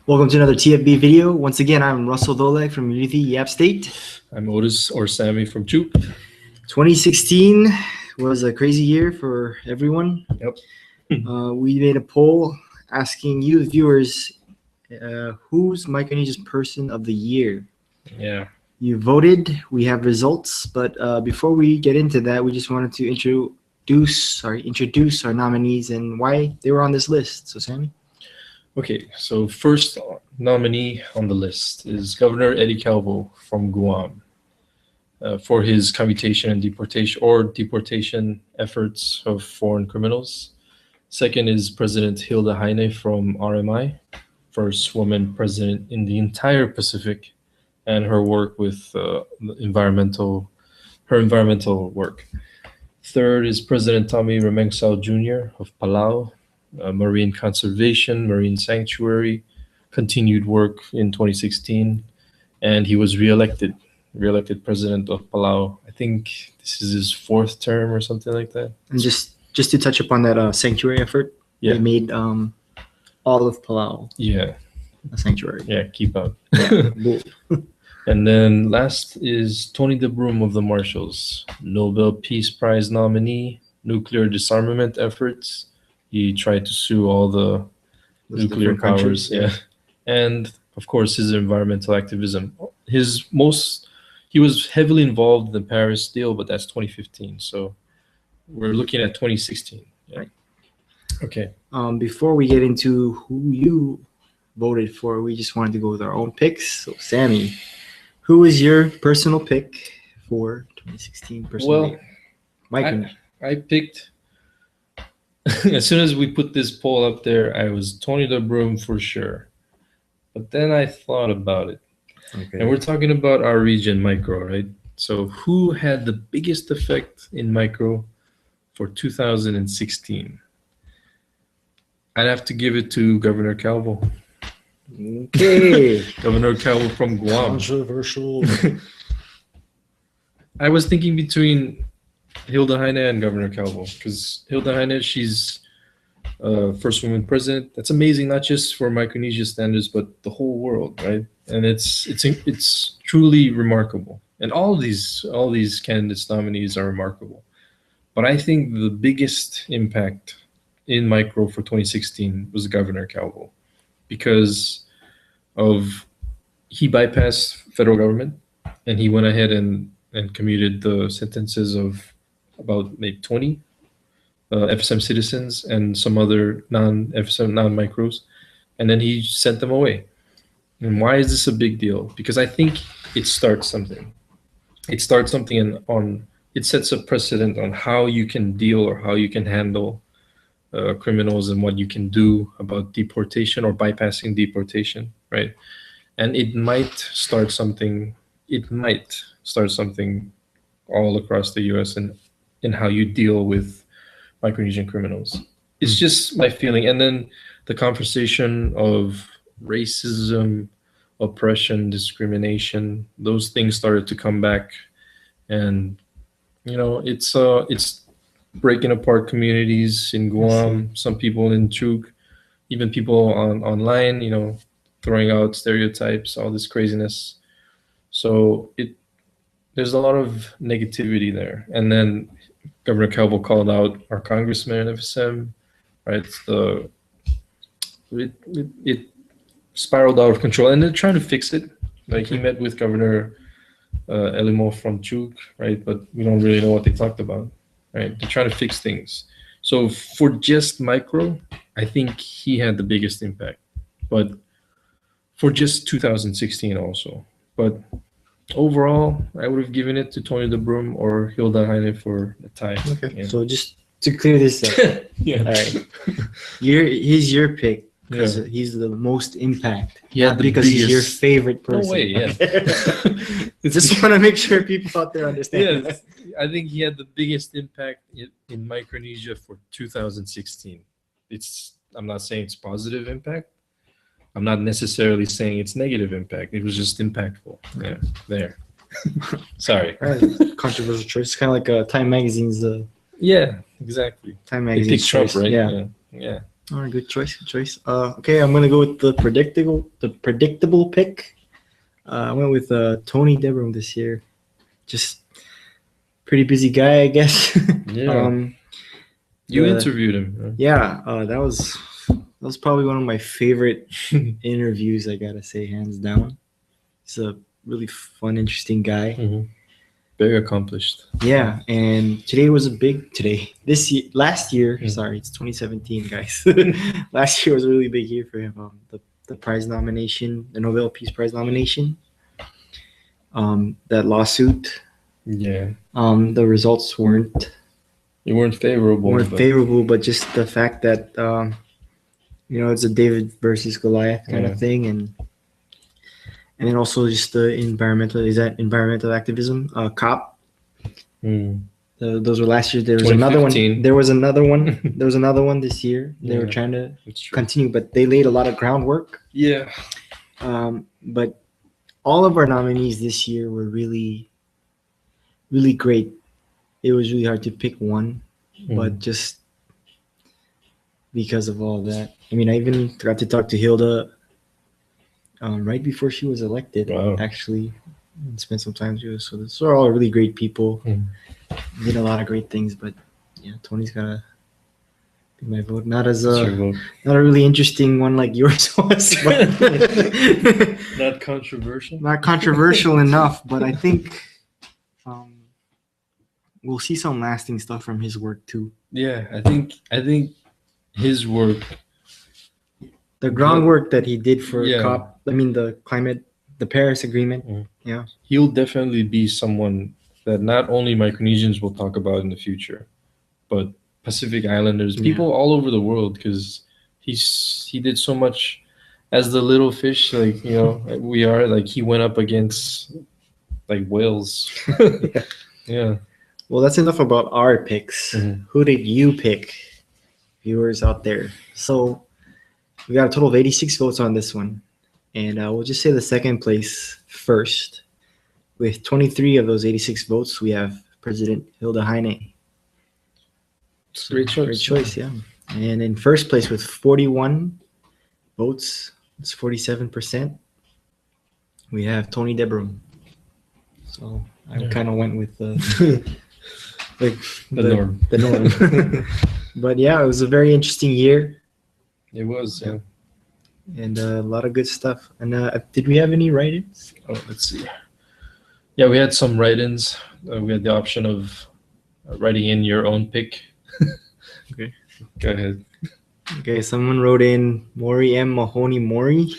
Welcome to another TFB video. Once again, I'm Russell Doleg from Unity, Yap State. I'm Otis or Sammy from Juke. 2016 was a crazy year for everyone. Yep. We made a poll asking you, the viewers, who's Micronesia's Person of the Year? Yeah. You voted. We have results, but before we get into that, we just wanted to introduce our nominees and why they were on this list. So, Sammy? Okay, so first nominee on the list is Governor Eddie Calvo from Guam for his commutation and deportation efforts of foreign criminals. Second is President Hilda Heine from RMI, first woman president in the entire Pacific, and her work with environmental work. Third is President Tommy Remengsao Jr. of Palau, marine conservation, marine sanctuary, continued work in 2016, and he was reelected president of Palau. I think this is his fourth term or something like that. And just to touch upon that sanctuary effort, Yeah. they made all of Palau a sanctuary. Yeah, keep out. Yeah. And then last is Tony DeBrum of the Marshalls, Nobel Peace Prize nominee, nuclear disarmament efforts. He tried to sue all the nuclear powers, and of course his environmental activism. He was heavily involved in the Paris deal, but that's 2015. So we're looking at 2016. Yeah. Right. Okay. Before we get into who you voted for, we just wanted to go with our own picks. So, Sammy, who is your personal pick for 2016? Well, I picked. As soon as we put this poll up there, I was Tony DeBrum for sure. But then I thought about it. Okay. And we're talking about our region, micro, right? So who had the biggest effect in micro for 2016? I'd have to give it to Governor Calvo. Okay. Governor Calvo from Guam. Controversial. I was thinking between Hilda Heine and Governor Calvo, because Hilda Heine, she's first woman president. That's amazing, not just for Micronesia standards, but the whole world, right? And it's truly remarkable. And all these candidates nominees are remarkable. But I think the biggest impact in micro for 2016 was Governor Calvo, because he bypassed federal government and he went ahead and commuted the sentences of about maybe 20 FSM citizens and some other non-FSM, non-micros, and then he sent them away. And why is this a big deal? Because I think it starts something. It starts something it sets a precedent on how you can deal or how you can handle criminals and what you can do about deportation or bypassing deportation, right? And it might start something all across the US and in how you deal with Micronesian criminals. It's just my feeling. And then the conversation of racism, oppression, discrimination, those things started to come back. And, it's breaking apart communities in Guam, some people in Chuk, even people online, throwing out stereotypes, all this craziness. So there's a lot of negativity there. And then Governor Calvo called out our congressman in FSM, right? It spiraled out of control, and they're trying to fix it. Like he met with Governor Elimo from Chuk, right? But we don't really know what they talked about, right? They're trying to fix things. So for just micro, I think he had the biggest impact, but for just 2016 also. But overall, I would have given it to Tony DeBrum or Hilda Heine for the tie. Okay. Yeah. So just to clear this up. Yeah. All right. He's your pick because Yeah. he's the most impact. Yeah, Not because he's your favorite person. No way, yeah. Just want to make sure people out there understand. Yes, I think he had the biggest impact in Micronesia for 2016. I'm not saying it's positive impact. I'm not necessarily saying it's negative impact. It was just impactful. Yeah, there. Sorry. Controversial choice. It's kind of like Time Magazine's. Yeah, exactly. Time They Magazine's picked Trump, choice. right? Yeah. Yeah. All right, good choice. Good choice. Okay, I'm gonna go with the predictable pick. I went with Tony Debrum this year. Just pretty busy guy, I guess. Yeah. um, You the- interviewed him. yeah, that was probably one of my favorite interviews. I gotta say, hands down. He's a really fun, interesting guy. Mhm. Very accomplished. Yeah, and today was a big today. Last year, Mm. sorry, it's 2017, guys. Last year was a really big year for him. The prize nomination, the Nobel Peace Prize nomination. That lawsuit. Yeah. The results weren't You weren't favorable. but- favorable, but just the fact that it's a David versus Goliath kind Yeah. of thing, and then also just the environmental activism, COP. Mm. Those were last year. There was another one. 2015. There was another one. There was another one this year. They were Yeah. trying to It's true. continue, but they laid a lot of groundwork. Yeah. But all of our nominees this year were really, really great. It was really hard to pick one, but just because of all that. I mean, I even got to talk to Hilda right before she was elected, Wow. actually, and spend some time with us. So those are all really great people. Mm. Did a lot of great things, but yeah, Tony's gotta be my vote. Not as It's a your vote. not a really interesting one like yours was, but Not controversial. not controversial enough. But I think we'll see some lasting stuff from his work too. Yeah, I think his work. The groundwork that he did for Yeah. COP, I mean the Paris Agreement. Mm. Yeah. He'll definitely be someone that not only Micronesians will talk about in the future, but Pacific Islanders, Yeah. people all over the world, because he did so much as the little fish, like we are. Like he went up against like whales. Yeah. Yeah. Well, that's enough about our picks. Mhm. Who did you pick, viewers out there? So we got a total of 86 votes on this one, and we'll just say the second place first. With 23 of those 86 votes, we have President Hilda Heine. It's a great choice. Great choice, yeah. And in first place with 41 votes, it's 47%. We have Tony Debrum. So I Yeah. kind of went with the norm. The norm. But yeah, it was a very interesting year It was. Yeah. and a lot of good stuff. And did we have any write-ins? Oh, let's see. Yeah, we had some write-ins. We had the option of writing in your own pick. Okay. Go ahead. Okay, someone wrote in Mori M. Mahoney Mori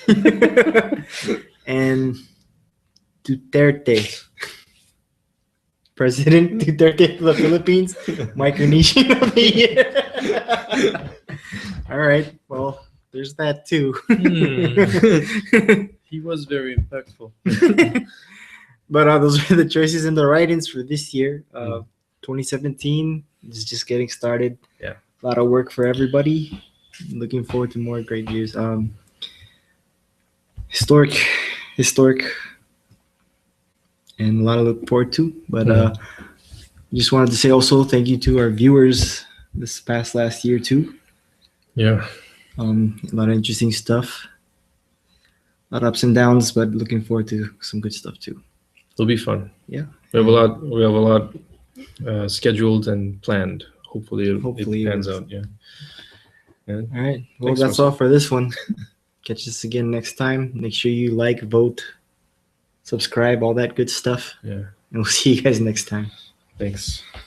and Duterte. President Duterte of the Philippines, Micronesian of the year. All right, well, there's that too. He was very impactful. But those are the choices and the write-ins for this year. 2017 is just getting started. Yeah. A lot of work for everybody. Looking forward to more great years. Historic, and a lot to look forward to. But just wanted to say also thank you to our viewers this past last year too. Yeah. A lot of interesting stuff. A lot of ups and downs, but looking forward to some good stuff too. It'll be fun. Yeah. We have a lot scheduled and planned. Hopefully it pans out. Yeah. All right. Well, Thanks, that's Russell. all for this one. Catch us again next time. Make sure you like, vote, subscribe, all that good stuff. Yeah. And we'll see you guys next time. Thanks.